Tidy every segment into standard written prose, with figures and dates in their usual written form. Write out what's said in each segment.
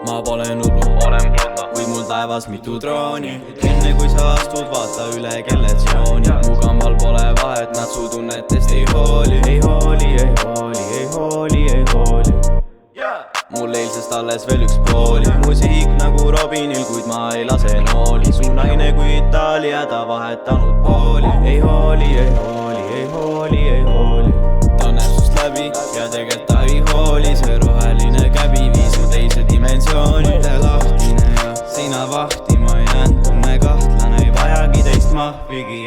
ma pole nublu, olen Pluto, kui mul taevas mitu trooni. Enne kui sa astud, vaata üle kelle tsooni. Mu kambal pole vahet, nad su tunnetest ei hooli. Ei hooli, ei hooli, ei hooli, ei hooli. Mul eilsest alles veel üks pooli. Muusik nagu Robinil, kuid ma ei lase nooli. Su naine kui Itaalia, ta vahetanud pooli. Ei hooli, ei hooli, ei hooli, ei hooli. Ta näeb sust läbi ja tegelt ta ei hooli. See roheline käbi viis su teise dimensiooni. Üle lahtine ja sina vahtima jään. Tunne kahtlane, ei vajagi teist mahvigi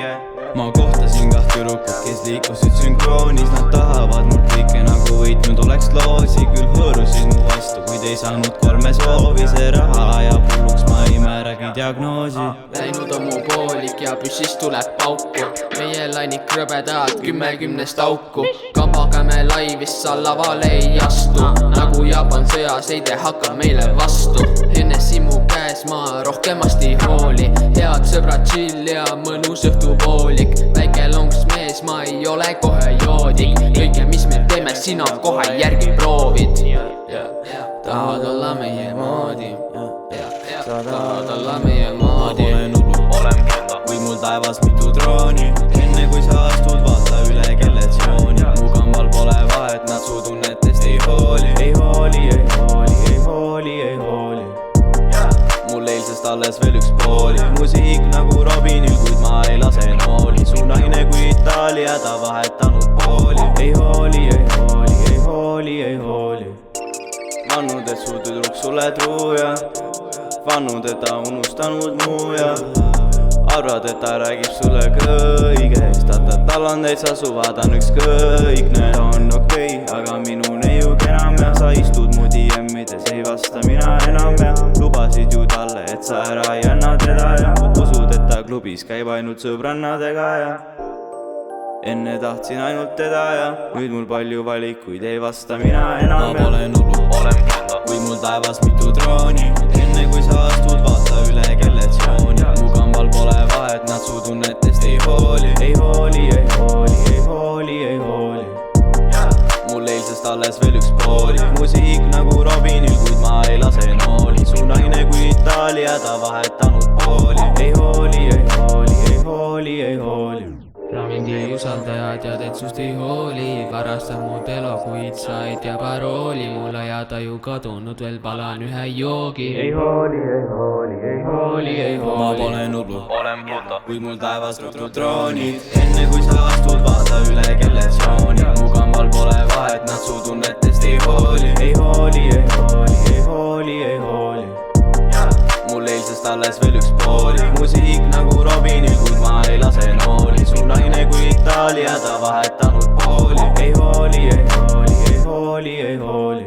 ma kohtasin kaht tüdrukut, kes liikusid sünkroonis. Nad tahavad mul kõike nagu võitnud oleks loosi. Küll hõõrusid mu vastu, kuid ei saanud kolme soovi. See raha ajab hulluks, ma ei määragi diagnoosi. Läinud on mu poolik ja püssist tuleb pauku. Meie lainik krõbedad 10-10 auku. Kambaga me laivist sa lavale ei astu. Nagu Jaapan sõjas heide hakkab meile vastu. NSI mu käes ma rohkemast ei hooli. Head sõbrad chill ja mõnus õhtupoolik. Väike lonks mees, ma ei ole kohe joodik. Kõike mis me teeme, sina kohe järgi proovid. Tahad olla meie moodi. Tahad olla meie moodi. Ma pole nublu, olen Pluto, kui mul taevas mitu trooni. Enne kui sa astud, vaata üle kelle tsooni. Mu kambal pole vahet, nad su tunnetest ei hooli. Ei hooli, ei hooli, ei hooli, ei hooli. Mul eilsest alles veel üks pooli. Muusik nagu Robinil, kuid ma ei lase nooli. Su naine kui Itaalia, ta vahetanud pooli. Ei hooli, ei hooli, ei hooli, ei hooli. Vannud, et su tüdruk sulle truu ja vannud, et ta unustanud muu ja arvad, et ta räägib sulle kõigest. Tal on täitsa suva, ta on ükskõikne. Ta on okei, aga minu neiug enam ja sa istud mu DM-ides, ei vasta mina enam ja lubasid ju talle, et sa ära ei anna teda ja usud, et ta klubis käib ainult sõbrannadega ja enne tahtsin ainult teda ja nüüd mul palju valikuid, ei vasta mina enam. Ma pole nublu, olen Pluto, kui mul taevas mitu trooni. Enne kui sa astud, vaata üle kelle tsooni. Mu kambal pole vahet, nad su tunnetest ei hooli. Ei hooli, ei hooli, ei hooli, ei hooli. Mul eilsest alles veel üks pooli. Muusik nagu Robinil, kuid ma ei lase nooli. Su naine kui Itaalia, ta vahetanud pooli. Ei hooli, ei hooli, ei hooli, ei hooli. Sa mind ei usalda ja tead, et sust ei hooli. Varastad mu telo, kuid sa ei tea parooli. Mul ajataju kadunud, veel palan ühe joogi. Ei hooli, ei hooli, ei hooli, ei hooli. Ma pole nublu, olen Pluto, kui mul taevas mitu trooni. Enne kui sa astud, vaata üle kelle tsooni. Mu kambal pole vahet, nad su tunnetest ei hooli. Ei hooli, ei hooli, ei hooli, ei hooli. Mul eilsest alles veel üks pooli. Muusik nagu Robinil, kuid ma ei lase nooli. Su naine kui Itaalia, ta vahetanud pooli. Ei hooli, ei hooli, ei hooli, ei hooli.